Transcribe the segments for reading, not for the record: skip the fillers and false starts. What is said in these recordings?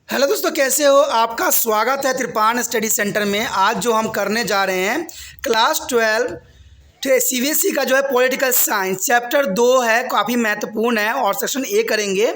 Hello दोस्तों, कैसे हो? आपका स्वागत है त्रिपान स्टडी सेंटर में। आज जो हम करने जा रहे हैं क्लास 12 सीबीएसई का जो है पॉलिटिकल साइंस चैप्टर 2 है, काफ़ी महत्वपूर्ण है और सेक्शन ए करेंगे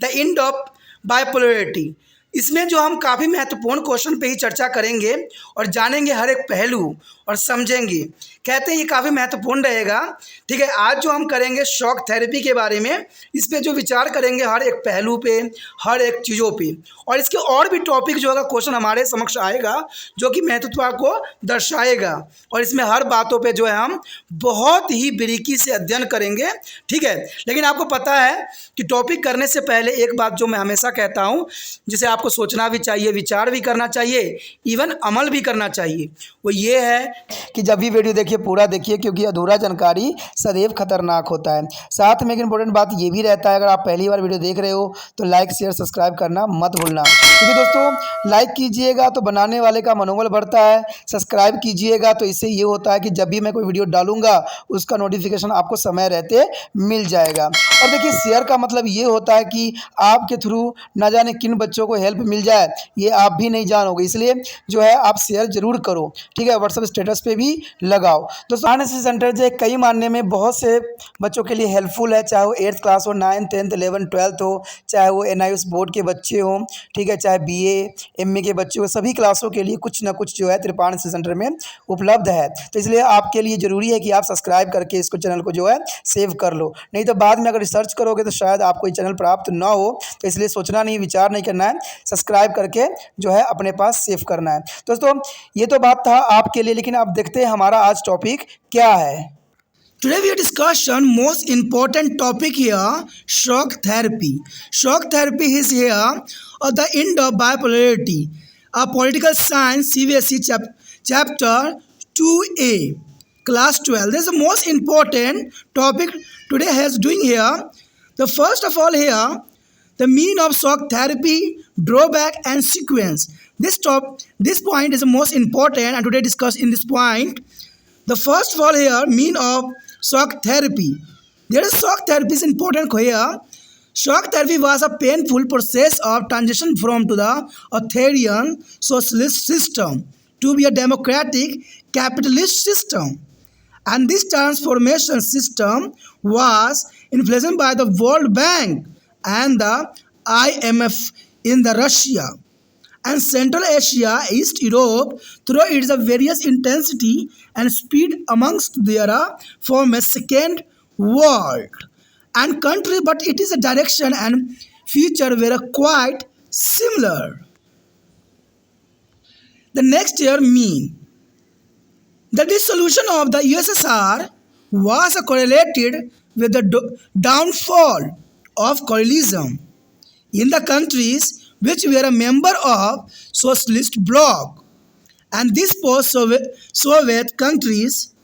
द एंड ऑफ बाइपोलरिटी। इसमें जो हम काफ़ी महत्वपूर्ण क्वेश्चन पे ही चर्चा करेंगे और जानेंगे हर एक पहलू और समझेंगे। कहते हैं ये काफ़ी महत्वपूर्ण रहेगा। ठीक है, आज जो हम करेंगे शॉक थेरेपी के बारे में, इस पे जो विचार करेंगे हर एक पहलू पे, हर एक चीज़ों पे, और इसके और भी टॉपिक जो होगा क्वेश्चन हमारे समक्ष आएगा जो कि महत्वता को दर्शाएगा, और इसमें हर बातों पे जो है हम बहुत ही बारीकी से अध्ययन करेंगे। ठीक है, लेकिन आपको पता है कि टॉपिक करने से पहले एक बात जो मैं हमेशा कहता हूँ, जिसे आपको सोचना भी चाहिए, विचार भी करना चाहिए, इवन अमल भी करना चाहिए, वो ये है कि जब भी वीडियो देखिए पूरा देखिए, क्योंकि अधूरा जानकारी सदैव खतरनाक होता है। साथ में एक इंपॉर्टेंट बात ये भी रहता है, अगर आप पहली बार वीडियो देख रहे हो तो लाइक शेयर सब्सक्राइब करना मत भूलना, क्योंकि दोस्तों लाइक कीजिएगा तो बनाने वाले का मनोबल बढ़ता है, सब्सक्राइब कीजिएगा तो इससे ये होता है कि जब भी मैं कोई वीडियो डालूंगा उसका नोटिफिकेशन आपको समय रहते मिल जाएगा। और देखिए, शेयर का मतलब ये होता है कि आपके थ्रू न जाने किन बच्चों को हेल्प मिल जाए, ये आप भी नहीं जानोगे, इसलिए जो है आप शेयर जरूर करो। ठीक है, व्हाट्सएप स्टेटस पे भी लगाओ। दोस्तों एसएसआर सेंटर जो है कई मानने में बहुत से बच्चों के लिए हेल्पफुल है, चाहे वो 8th क्लास हो, 9th 10th 11th 12th हो, चाहे वो एनआईएस बोर्ड के बच्चे हों, ठीक है, चाहे बीए एमए के बच्चे हो, सभी क्लासों के लिए कुछ ना कुछ जो है त्रिपान एसएसआर सेंटर में उपलब्ध है। तो इसलिए आपके लिए ज़रूरी है कि आप सब्सक्राइब करके इसको चैनल को जो है सेव कर लो, नहीं तो बाद में अगर रिसर्च करोगे तो शायद आपको ये चैनल प्राप्त ना हो। तो इसलिए सोचना नहीं, विचार नहीं करना है, सब्सक्राइब करके जो है अपने पास सेव करना है। दोस्तों ये तो बात था आपके लिए, लेकिन अब देखते हैं हमारा आज टॉपिक क्या है। Today we discussion most important topic here, shock therapy. Shock therapy is here at the end of bipolarity, a political science CBSE chapter 2A, class 12. This is the most important topic today has doing here. The first of all here, the meaning of shock therapy, drawback and sequence. This point is the most important, and today discuss in this point. The first of all here, mean of shock therapy. There is shock therapy is important here. Shock therapy was a painful process of transition from to the authoritarian socialist system to be a democratic capitalist system. And this transformation system was influenced by the World Bank and the IMF in the Russia and Central Asia, East Europe, through its various intensity and speed amongst their form a second world and country, but it is a direction and feature were quite similar. The next year mean the dissolution of the USSR was correlated with the downfall of communism in the countries which were a member of socialist bloc, and these post-Soviet countries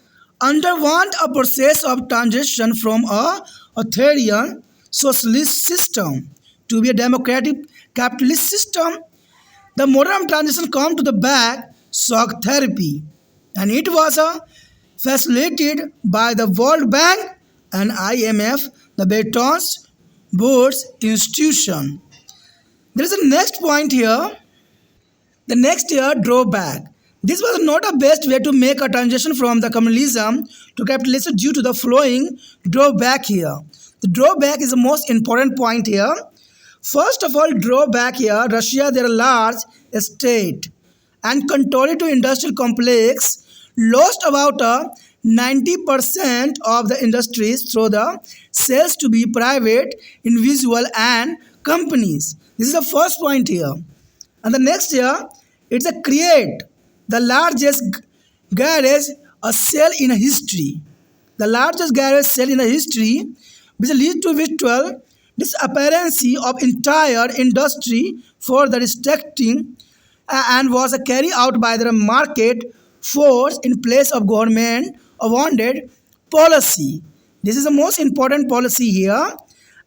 underwent a process of transition from a authoritarian socialist system to be a democratic capitalist system. The modern transition come to the back shock therapy, and it was facilitated by the World Bank and IMF, the Bretton Woods institution. There is a next point here. The next year drawback. This was not a best way to make a transition from the communism to capitalism due to the following drawback here. The drawback is the most important point here. First of all, drawback here, Russia, their large state and contrary to industrial complex, lost about 90% of the industries through the sales to be private, individual and companies. This is the first point here. And the next here, it's a create the largest garage sale in history. The largest garage sale in the history, which leads to virtual disappearance of entire industry for the restricting and was carried out by the market force in place of government wanted policy. This is the most important policy here.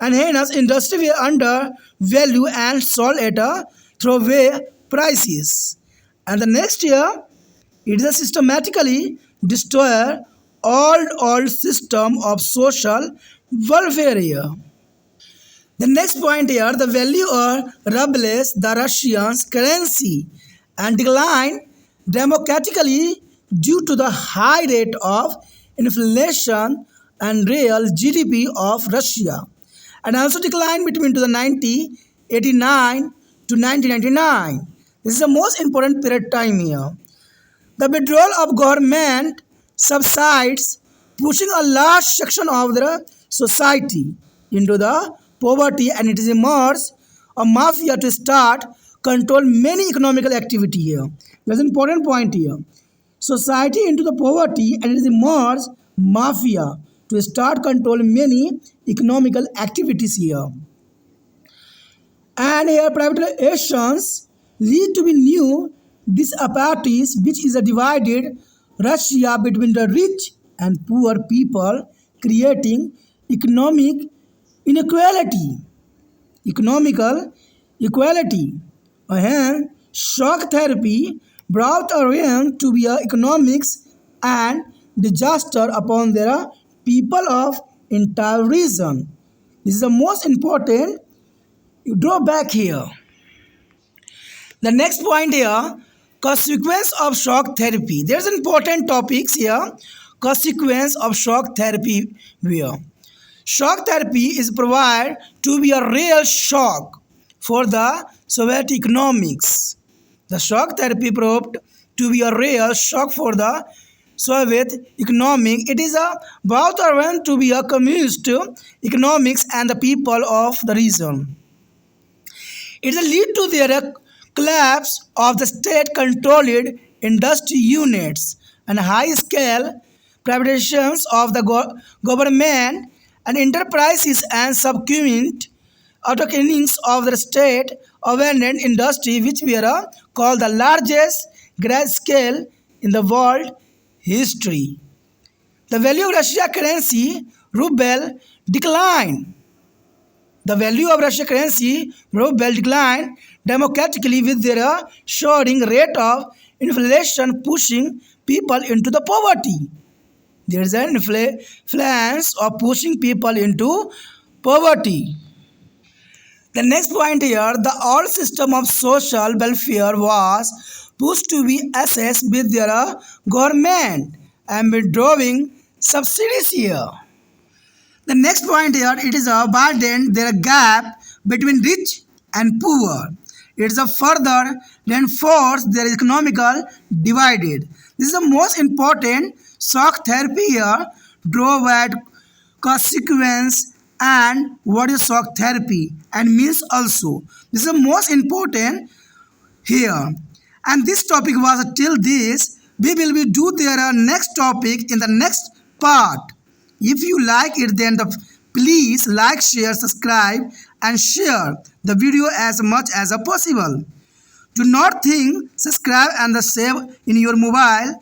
And hence industry were under value and sold at a throwaway prices. And the next year, it is a systematically destroy old system of social welfare here. The next point here, the value of rubles, the Russian's currency, and decline dramatically due to the high rate of inflation and real GDP of Russia, and also decline between to the 1989 to 1999. This is the most important period time here. The withdrawal of government subsides, pushing a large section of the society into the poverty, and it is emerged a mafia to start control many economical activity here. That's an important point here. Society into the poverty, and it is emerged mafia to start control many economical activities here. And here privatizations lead to be new disparities, which is a divided Russia between the rich and poor people, creating economic inequality. Economical equality. And shock therapy brought around to be a economics and disaster upon their people of entire region. This is the most important. You draw back here. The next point here, consequence of shock therapy. There's important topics here. Consequence of shock therapy here. Shock therapy is provided to be a real shock for the Soviet economics. The shock therapy proved to be a real shock for the Soviet economic. It is about to be a communist economics and the people of the region. It will lead to their collapse of the state-controlled industry units and high-scale privatizations of the government and enterprises and subsequent outtakings of the state-owned industry, which were called the largest grand scale in the world history. The value of Russian currency, ruble, declined. The value of Russian currency, ruble, declined dramatically with their soaring rate of inflation pushing people into the poverty. There is an influence of pushing people into poverty. The next point here, the old system of social welfare was pushed to be assessed with their government and withdrawing subsidies here. The next point here, it is a burden their gap between rich and poor. It is a further reinforce their economical divided. This is the most important shock therapy here, drawback, consequence, and what is shock therapy and means also. This is the most important here. And this topic was till this. We will be do their next topic in the next part. If you like it, then please like, share, subscribe, and share the video as much as possible. Do not think subscribe and save in your mobile.